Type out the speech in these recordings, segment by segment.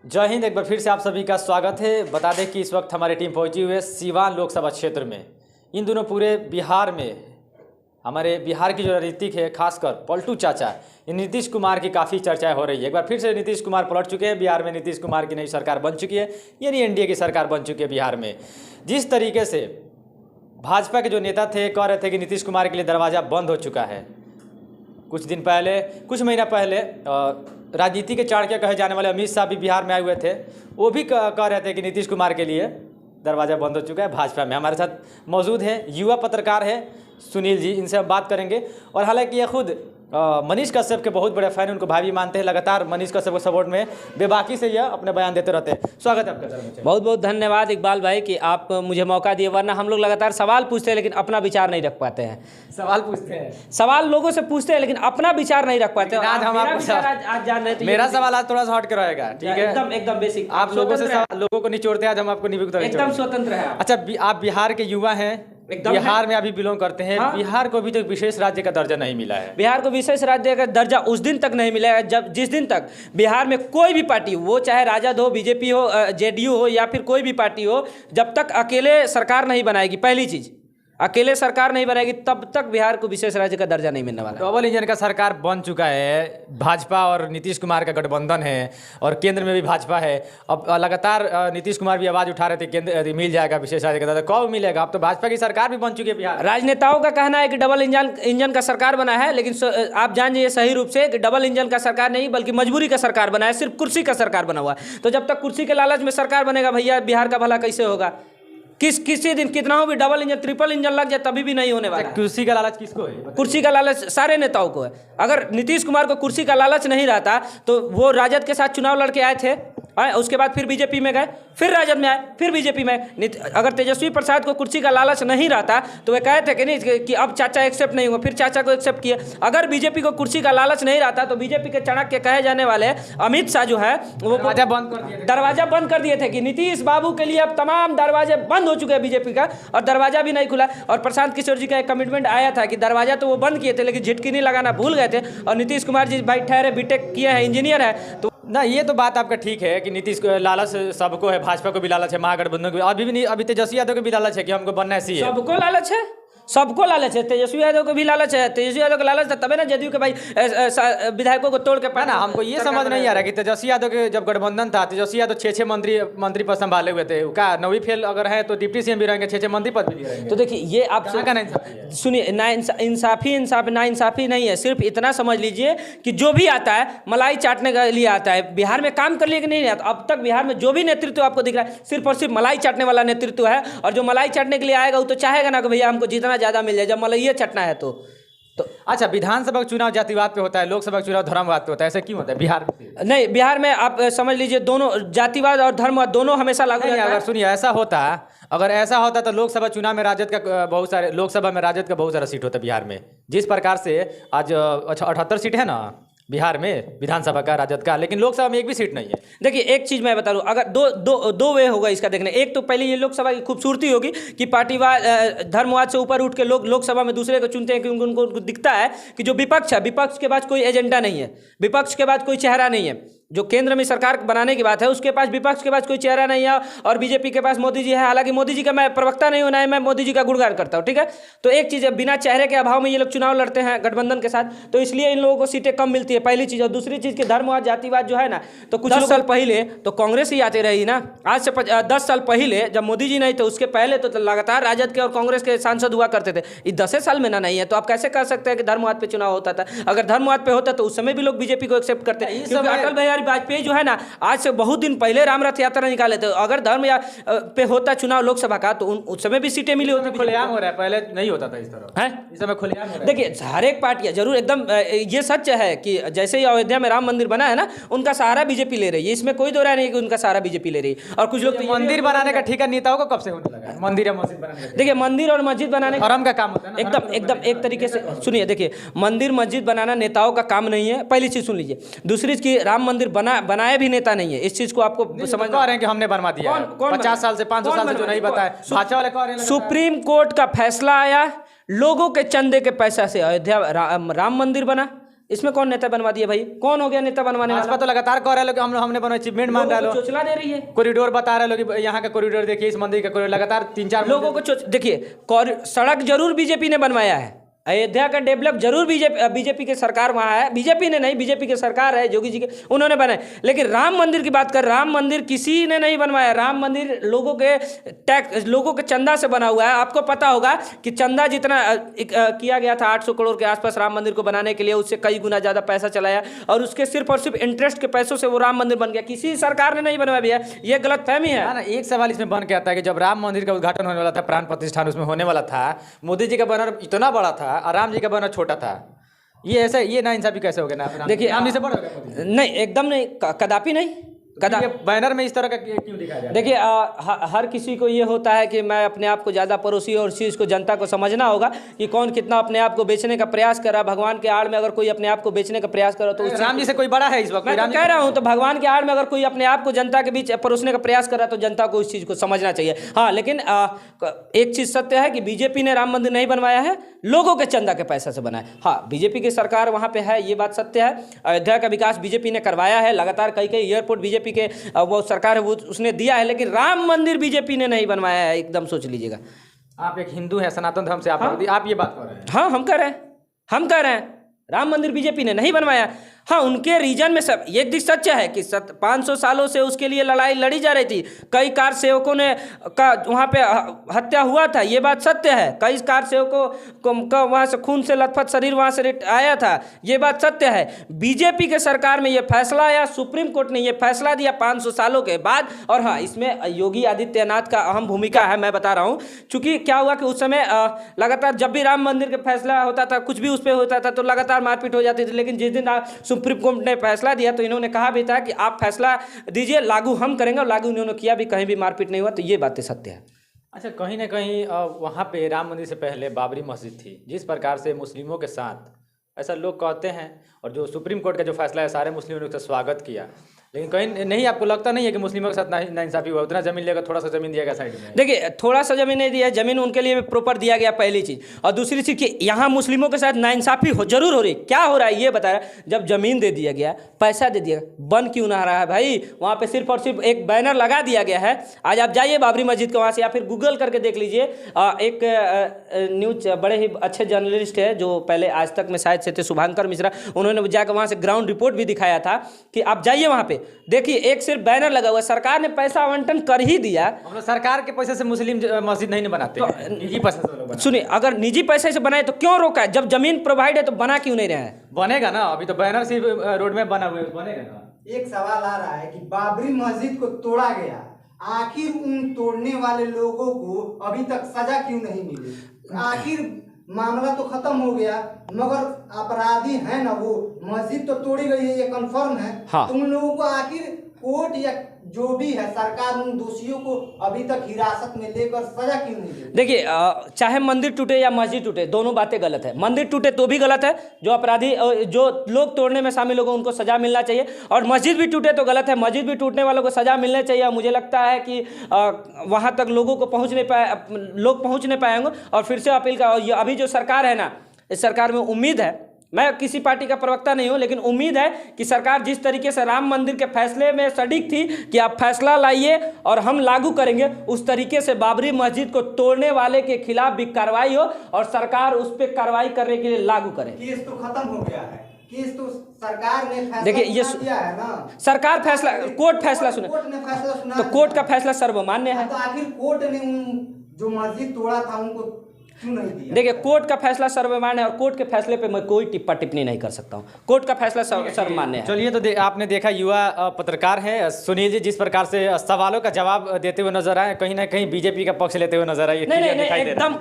जय हिंद। एक बार फिर से आप सभी का स्वागत है। बता दें कि इस वक्त हमारी टीम पहुंची हुई है सीवान लोकसभा क्षेत्र में। इन दिनों पूरे बिहार में हमारे बिहार की जो राजनीतिक है, खासकर पलटू चाचा नीतीश कुमार की काफ़ी चर्चाएं हो रही है। एक बार फिर से नीतीश कुमार पलट चुके हैं। बिहार में नीतीश कुमार की नई सरकार बन चुकी है, यानी एनडीए की सरकार बन चुकी है बिहार में। जिस तरीके से भाजपा के जो नेता थे कह रहे थे कि नीतीश कुमार के लिए दरवाज़ा बंद हो चुका है। कुछ महीना पहले राजनीति के चाणक्य कहे जाने वाले अमित शाह भी बिहार में आए हुए थे। वो भी कह रहे थे कि नीतीश कुमार के लिए दरवाज़ा बंद हो चुका है भाजपा में। हमारे साथ मौजूद हैं युवा पत्रकार हैं सुनील जी, इनसे हम बात करेंगे। और हालांकि ये खुद मनीष कश्यप के बहुत बड़े फैन, उनको भाई भी मानते हैं। लगातार मनीष कश्यप के सपोर्ट में बेबाकी से यह अपने बयान देते रहते हैं। स्वागत है आपका। बहुत बहुत धन्यवाद इकबाल भाई कि आप मुझे मौका दिए, वरना हम लोग लगातार सवाल पूछते हैं लेकिन अपना विचार नहीं रख पाते हैं। सवाल लोगों से पूछते हैं लेकिन अपना विचार नहीं रख पाते। आज हम आपको आज जान रहे थे। मेरा सवाल आज थोड़ा सा हट के रहेगा, ठीक है? एकदम बेसिक। आप लोगों को निचोड़ते हैं, आज हम आपको एकदम स्वतंत्र है। अच्छा, आप बिहार के युवा हैं, बिहार में अभी बिलोंग करते हैं। हाँ? बिहार को अभी तक विशेष राज्य का दर्जा नहीं मिला है। बिहार को विशेष राज्य का दर्जा उस दिन तक नहीं मिला है जिस दिन तक बिहार में कोई भी पार्टी, वो चाहे राजद हो, बीजेपी हो, जेडीयू हो या फिर कोई भी पार्टी हो, जब तक अकेले सरकार नहीं बनाएगी, पहली चीज अकेले सरकार नहीं बनाएगी, तब तक बिहार को विशेष राज्य का दर्जा नहीं मिलने वाला। डबल इंजन का सरकार बन चुका है, भाजपा और नीतीश कुमार का गठबंधन है और केंद्र में भी भाजपा है। अब लगातार नीतीश कुमार भी आवाज उठा रहे थे केंद्र मिल जाएगा विशेष राज्य का दर्जा, कब मिलेगा? अब तो भाजपा की सरकार भी बन चुकी है बिहार। राजनेताओं का कहना है कि डबल इंजन का सरकार बना है, लेकिन आप जान जाइए सही रूप से कि डबल इंजन का सरकार नहीं बल्कि मजबूरी का सरकार बना है, सिर्फ कुर्सी का सरकार बना हुआ है। तो जब तक कुर्सी के लालच में सरकार बनेगा भैया, बिहार का भला कैसे होगा? किसी दिन कितना हो भी डबल इंजन ट्रिपल इंजन लग जाए तभी भी नहीं होने वाला। कुर्सी का लालच किसको है? कुर्सी का लालच सारे नेताओं को है। अगर नीतीश कुमार को कुर्सी का लालच नहीं रहता तो वो राजद के साथ चुनाव लड़के आए थे, उसके बाद फिर बीजेपी में गए, फिर राजद में आए, फिर बीजेपी में। अगर तेजस्वी प्रसाद को कुर्सी का लालच नहीं रहता तो वे कहे थे कि नहीं कि अब चाचा एक्सेप्ट नहीं हुआ, फिर चाचा को एक्सेप्ट किया। अगर बीजेपी को कुर्सी का लालच नहीं रहता तो बीजेपी के चाणक्य कहे जाने वाले अमित शाह जो है वो दरवाजा बंद कर दिए थे कि नीतीश बाबू के लिए अब तमाम दरवाजे बंद हो चुके हैं बीजेपी का, और दरवाजा भी नहीं खुला। और प्रशांत किशोर जी का एक कमिटमेंट आया था कि दरवाजा तो वो बंद किए थे लेकिन झिटकी नहीं लगाना भूल गए थे। और नीतीश कुमार जी भाई ठहरे बीटेक किए हैं, इंजीनियर है, तो ना ये तो बात आपका ठीक है कि नीतीश को लालच सबको है, भाजपा को भी लालच है, महागठबंधन को अभी भी नहीं, अभी तेजस्वी यादव को भी लालच है कि हमको बनना है। सबको लालच है, सबको लालच है। तेजस्वी यादव को भी लालच है। तेजस्वी यादव को लालच था तबे ना जदयू के भाई विधायकों को तोड़ के ना हमको ये समझ नहीं आ रहा कि तेजस्वी यादव के जब गठबंधन था, तेजस्वी यादव 6 मंत्री पद संभाले हुए थे। क्या 9वीं फेल अगर है तो डिप्टी सीएम भी रहेंगे, 6 मंत्री पद भी रहेंगे। तो देखिए ये आप सुनिए, ना इंसाफी नहीं है। सिर्फ इतना समझ लीजिए कि जो भी आता है मलाई चाटने के लिए आता है। बिहार में काम कर लिए कि नहीं आता? अब तक बिहार में जो भी नेतृत्व आपको दिख रहा है सिर्फ और सिर्फ मलाई चाटने वाला नेतृत्व है। और जो मलाई चाटने के लिए आएगा वो तो चाहेगा ना कि भैया हमको जितना ज्यादा मिल जाए, जब मलाई चटना है तो अच्छा, विधानसभा का चुनाव जातिवाद पे होता है, लोकसभा का चुनाव धर्मवाद पे होता है, ऐसा क्यों होता है बिहार में? नहीं, बिहार में आप समझ लीजिए दोनों जातिवाद और धर्मवाद दोनों हमेशा लागू है। अगर सुनिए अगर ऐसा होता तो लोकसभा चुनाव में राजद का बहुत सारा सीट होता है बिहार में। जिस प्रकार से आज 78 सीट है ना बिहार में विधानसभा का राजद का, लेकिन लोकसभा में एक भी सीट नहीं है। देखिए एक चीज मैं बता दूं, अगर दो वे होगा इसका देखने। एक तो पहले ये लोकसभा की खूबसूरती होगी कि पार्टीवाद धर्मवाद से ऊपर उठ के लोग लोकसभा में दूसरे को चुनते हैं क्योंकि उनको दिखता है कि जो विपक्ष है, विपक्ष के पास कोई एजेंडा नहीं है, विपक्ष के पास कोई चेहरा नहीं है। जो केंद्र में सरकार बनाने की बात है उसके पास विपक्ष के पास कोई चेहरा नहीं है, और बीजेपी के पास मोदी जी है। हालांकि मोदी जी का मैं प्रवक्ता नहीं होना है, मैं मोदी जी का गुणगान करता हूँ, ठीक है। तो एक चीज़ है, बिना चेहरे के अभाव में ये लोग चुनाव लड़ते हैं गठबंधन के साथ, तो इसलिए इन लोगों को सीटें कम मिलती है, पहली चीज़। और दूसरी चीज़ की धर्मवाद जातिवाद जो है ना, तो कुछ साल पहले तो कांग्रेस ही आती रही ना। आज से 10 साल पहले जब मोदी जी नहीं थे उसके पहले तो लगातार राजद के और कांग्रेस के सांसद हुआ करते थे। ये 10 साल में ना नहीं है, तो आप कैसे कह सकते हैं कि धर्मवाद पे चुनाव होता था? अगर धर्मवाद पे होता तो उस समय भी लोग बीजेपी को एक्सेप्ट करते हैं, क्योंकि अटल बिहारी वाजपेयी जो है ना आज से बहुत दिन पहले राम रथ यात्रा निकाले थे। अगर धर्म या पे होता चुनाव लोकसभा का तो उस समय भी सीटें मिली होती। खुलेआम हो रहा है, पहले नहीं होता था इस तरह है, इस समय खुलेआम हो रहा है। देखिए हर एक पार्टी जरूर एकदम ये सच है कि जैसे ही अयोध्या में राम मंदिर बना है ना, उनका सहारा बीजेपी ले रही है, इसमें कोई दो राय नहीं कि उनका सहारा बीजेपी ले रही है। और कुछ लोग मंदिर बनाने का ठेका नेताओं को कब से होने लगा? मंदिर या मस्जिद बनाने का, देखिए मंदिर और मस्जिद बनाने धर्म का काम होता है ना, एकदम एक तरीके से। सुनिए देखिए, मंदिर मस्जिद बनाना नेताओं का काम नहीं है, पहली चीज सुन लीजिए। दूसरी चीज, राम मंदिर बनाए भी नेता नहीं है, इस चीज को आपको समझ रहे हैं कि हमने बनवा दिया। 50 साल से 500 साल से जो नहीं बताया, भाजपा वाले कह रहे हैं। सुप्रीम कोर्ट का फैसला आया, लोगों के चंदे के पैसा से अयोध्या राम मंदिर बना। इसमें कौन नेता बनवा दिया भाई? कौन हो गया नेता बनवाने भाजपा वाला? तो लगातार कह रहे लोग हमने बना अचीवमेंट मान रहा लोगों को लोग, चोचला दे रही है, कॉरिडोर बता रहे लोग कि यहाँ का कॉरिडोर देखिए, इस मंदिर का कॉरिडोर, लगातार 3-4 लोगों को देखिए, सड़क जरूर बीजेपी ने बनवाया है, अयोध्या का डेवलप जरूर बीजेपी की सरकार वहाँ है, बीजेपी ने नहीं, बीजेपी की सरकार है योगी जी के, उन्होंने बनाया। लेकिन राम मंदिर की बात कर, राम मंदिर किसी ने नहीं बनवाया। राम मंदिर लोगों के टैक्स, लोगों के चंदा से बना हुआ है। आपको पता होगा कि चंदा जितना किया गया था 800 करोड़ के आसपास राम मंदिर को बनाने के लिए, उससे कई गुना ज़्यादा पैसा चलाया और उसके सिर्फ और सिर्फ इंटरेस्ट के पैसों से वो राम मंदिर बन गया। किसी सरकार ने नहीं बनवाया भैया, ये गलतफहमी है ना। एक सवाल इसमें बन के आता है कि जब राम मंदिर का उद्घाटन होने वाला था, प्राण प्रतिष्ठान उसमें होने वाला था, मोदी जी का बैनर इतना बड़ा था और राम जी का बैनर छोटा था, ये ऐसा, ये ना इंसाफी कैसे हो गया? ना देखिए, राम जी से बड़ा हो गया मोदी? नहीं, एकदम नहीं, कदापि नहीं। ये बैनर में इस तरह का क्यों दिखाया जा रहा है? देखिए, हर किसी को ये होता है कि मैं अपने आप को ज़्यादा परोसी, और इस चीज़ को जनता को समझना होगा कि कौन कितना अपने आप को बेचने का प्रयास कर रहा है। भगवान के आड़ में अगर कोई अपने आप को बेचने का प्रयास कर रहा तो राम जी से कोई बड़ा है इस वक्त? मैं तो कह रहा हूँ, तो भगवान के आड़ में अगर कोई अपने आप को जनता के बीच परोसने का प्रयास कर रहा है तो जनता को इस चीज़ को समझना चाहिए। हाँ, लेकिन एक चीज़ सत्य है कि बीजेपी ने राम मंदिर नहीं बनवाया है, लोगों के चंदा के पैसा से बनाया। हाँ, बीजेपी की सरकार वहाँ पे है, ये बात सत्य है। अयोध्या का विकास बीजेपी ने करवाया है, लगातार कई एयरपोर्ट बीजेपी के वो सरकार है वो उसने दिया है, लेकिन राम मंदिर बीजेपी ने नहीं बनवाया है, एकदम सोच लीजिएगा। आप एक हिंदू हैं, सनातन धर्म से आप आप ये बात कर रहे हैं? हाँ, हम कह रहे हैं राम मंदिर बीजेपी ने नहीं बनवाया। हाँ, उनके रीजन में सब एक दिख सच्चा है कि 500 सालों से उसके लिए लड़ाई लड़ी जा रही थी। कई कार सेवकों ने का वहाँ पे हत्या हुआ था, ये बात सत्य है। कई कार सेवकों का वहाँ से खून से लथपथ शरीर वहाँ से आया था, ये बात सत्य है। बीजेपी के सरकार में ये फैसला आया, सुप्रीम कोर्ट ने ये फैसला दिया 500 सालों के बाद। और हाँ, इसमें योगी आदित्यनाथ का अहम भूमिका है। मैं बता रहा हूँ, चूँकि क्या हुआ कि उस समय लगातार जब भी राम मंदिर का फैसला होता था, कुछ भी उस पर होता था तो लगातार मारपीट हो जाती थी। लेकिन जिस दिन सुप्रीम कोर्ट ने फैसला दिया तो इन्होंने कहा भी था कि आप फैसला दीजिए, लागू हम करेंगे, और लागू इन्होंने किया भी, कहीं भी मारपीट नहीं हुआ। तो ये बातें सत्य है। अच्छा, कहीं ना कहीं वहाँ पे राम मंदिर से पहले बाबरी मस्जिद थी, जिस प्रकार से मुस्लिमों के साथ, ऐसा लोग कहते हैं, और जो सुप्रीम कोर्ट का जो फैसला है सारे मुस्लिमों ने उसका स्वागत किया, लेकिन कहीं नहीं, आपको लगता नहीं है कि मुस्लिमों के साथ नाइंसाफी हुआ? उतना जमीन लेकर थोड़ा सा जमीन दिया गया साइड में। देखिए, थोड़ा सा जमीन नहीं दिया, जमीन उनके लिए प्रॉपर दिया गया, पहली चीज़। और दूसरी चीज़ कि यहाँ मुस्लिमों के साथ नाइंसाफी जरूर हो रही। क्या हो रहा है ये बता रहा है। जब जमीन दे दिया गया, पैसा दे दिया, बन क्यों ना रहा है भाई? वहाँ पे सिर्फ और सिर्फ एक बैनर लगा दिया गया है। आज आप जाइए बाबरी मस्जिद के वहाँ से, या फिर गूगल करके देख लीजिए। एक न्यूज बड़े ही अच्छे जर्नलिस्ट है जो पहले आज तक में शायद से थे, शुभांकर मिश्रा, उन्होंने जाकर वहाँ से ग्राउंड रिपोर्ट भी दिखाया था कि आप जाइए वहाँ पे देखिए, एक सिर्फ बैनर लगा हुआ है। सरकार ने पैसा आवंटन कर ही दिया। हम लोग सरकार के पैसे से मुस्लिम मस्जिद नहीं बनाते, निजी पैसे से लोग बनाते। सुनिए, अगर निजी पैसे से बनाए तो क्यों रोका है? जब जमीन प्रोवाइड है तो बना क्यों नहीं रहा है? बनेगा ना, अभी तो बैनर सिर्फ रोड में बना हुआ है, बनेगा ना। एक सवाल आ रहा है कि बाबरी मस्जिद को तोड़ा गया, आखिर उन तोड़ने वाले लोगों को अभी तक सजा क्यों नहीं मिली? आखिर मामला तो खत्म हो गया, मगर अपराधी है ना वो, मस्जिद तो तोड़ी गई है, ये कंफर्म है। हाँ। तो उन लोगों को आखिर कोर्ट या जो भी है सरकार उन दोषियों को अभी तक हिरासत में लेकर सजा क्यों नहीं दे? देखिए, चाहे मंदिर टूटे या मस्जिद टूटे, दोनों बातें गलत है। मंदिर टूटे तो भी गलत है, जो अपराधी जो लोग तोड़ने में शामिल होंगे उनको सजा मिलना चाहिए, और मस्जिद भी टूटे तो गलत है, मस्जिद भी टूटने वालों को सजा मिलना चाहिए। मुझे लगता है कि वहाँ तक लोगों को पहुँच नहीं पाएंगे। और फिर से अपील का, अभी जो सरकार है ना, इस सरकार में उम्मीद है, मैं किसी पार्टी का प्रवक्ता नहीं हूं, लेकिन उम्मीद है कि सरकार जिस तरीके से राम मंदिर के फैसले में सटीक थी कि आप फैसला लाइए और हम लागू करेंगे, उस तरीके से बाबरी मस्जिद को तोड़ने वाले के खिलाफ भी कार्रवाई हो और सरकार उस पर कार्रवाई करने के लिए लागू करे। केस तो खत्म हो गया है, केस तो सरकार ने फैसला देखिए, ये दिया है ना। सरकार फैसला, कोर्ट फैसला सुने, कोर्ट ने फैसला सुना, तो कोर्ट का फैसला सर्वमान्य है। तो आखिर कोर्ट ने उन जो मस्जिद तोड़ा था उनको क्यों नहीं दिया? देखिए, कोर्ट का फैसला सर्वमान्य है और कोर्ट के फैसले पे मैं कोई टिप्पणी नहीं कर सकता हूँ। कोर्ट का फैसला सर्वमान्य है। चलिए, तो आपने देखा युवा पत्रकार हैं सुनील जी, जिस प्रकार से सवालों का जवाब देते हुए नजर आए, कहीं ना कहीं बीजेपी का पक्ष लेते हुए नजर आए। नहीं, एकदम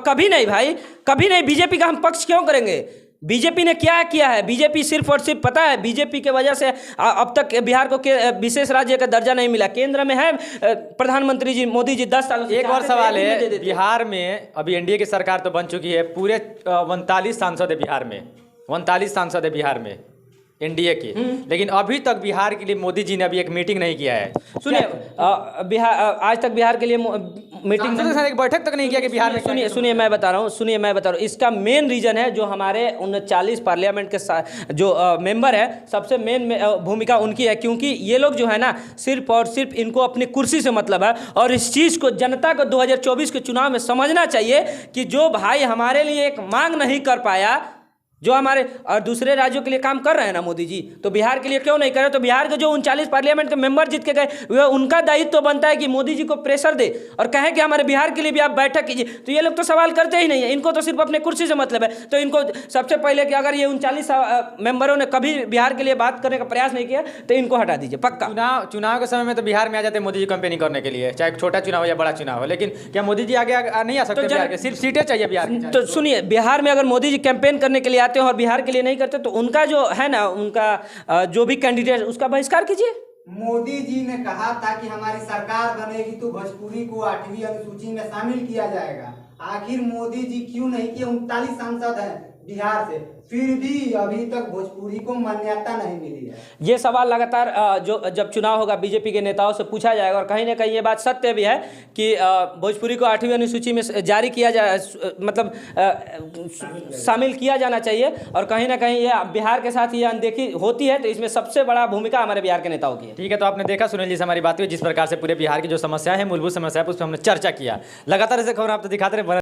कभी नहीं भाई, कभी नहीं। बीजेपी का हम पक्ष क्यों करेंगे? बीजेपी ने क्या किया है? बीजेपी सिर्फ और सिर्फ, पता है, बीजेपी के वजह से अब तक बिहार को विशेष राज्य का दर्जा नहीं मिला। केंद्र में है प्रधानमंत्री जी मोदी जी 10 सालों से। एक और सवाल है, बिहार में अभी एनडीए की सरकार तो बन चुकी है, पूरे 39 सांसद है बिहार में, 39 सांसद है बिहार में, एनडीए की, लेकिन अभी तक बिहार के लिए मोदी जी ने अभी एक मीटिंग नहीं किया है। सुनिए, बिहार आज तक बिहार के लिए मीटिंग सांसदों के साथ एक बैठक तक नहीं किया कि बिहार में सुनिए मैं बता रहा हूँ इसका मेन रीजन है जो हमारे 39 पार्लियामेंट के जो मेंबर है, सबसे मेन भूमिका उनकी है, क्योंकि ये लोग जो है ना सिर्फ और सिर्फ इनको अपनी कुर्सी से मतलब है। और इस चीज़ को जनता को 2024 के चुनाव में समझना चाहिए कि जो भाई हमारे लिए एक मांग नहीं कर पाया, जो हमारे और दूसरे राज्यों के लिए काम कर रहे हैं ना मोदी जी, तो बिहार के लिए क्यों नहीं करे? तो बिहार के जो 39 पार्लियामेंट के मेंबर जीत के गए, वह उनका दायित्व तो बनता है कि मोदी जी को प्रेशर दे और कहें कि हमारे बिहार के लिए भी आप बैठक कीजिए। तो ये लोग तो सवाल करते ही नहीं है, इनको तो सिर्फ अपने कुर्सी से मतलब है। तो इनको सबसे पहले कि अगर ये 39 मेंबरों ने कभी बिहार के लिए बात करने का प्रयास नहीं किया तो इनको हटा दीजिए पक्का। चुनाव के समय में तो बिहार में आ जाते मोदी जी कैंपेनिंग करने के लिए, चाहे छोटा चुनाव हो या बड़ा चुनाव हो, लेकिन क्या मोदी जी आगे नहीं आ सकते? बिहार के सिर्फ सीटें चाहिए बिहार की। तो सुनिए, बिहार में अगर मोदी जी कैंपेन करने के लिए आते हैं और बिहार के लिए नहीं करते तो उनका जो है ना, उनका जो भी कैंडिडेट उसका बहिष्कार कीजिए। मोदी जी ने कहा था कि हमारी सरकार बनेगी तो भोजपुरी को 8वीं अनुसूची में शामिल किया जाएगा। आखिर मोदी जी क्यों नहीं किए? 39 सांसद हैं बिहार से, फिर भी अभी तक भोजपुरी को मान्यता नहीं मिली है। ये सवाल लगातार जो जब चुनाव होगा बीजेपी के नेताओं से पूछा जाएगा, और कहीं ना कहीं ये बात सत्य भी है कि भोजपुरी को 8वीं अनुसूची में जारी किया जाए, मतलब शामिल किया जाना चाहिए। और कहीं ना कहीं ये बिहार के साथ ये अनदेखी होती है, तो इसमें सबसे बड़ा भूमिका हमारे बिहार के नेताओं की है। ठीक है, तो आपने देखा सुनील जी से हमारी बात हुई, जिस प्रकार से पूरे बिहार की जो समस्या है, मूलभूत समस्या है, उस पर हमने चर्चा किया। लगातार ऐसे खबर आप तो दिखाते रहे।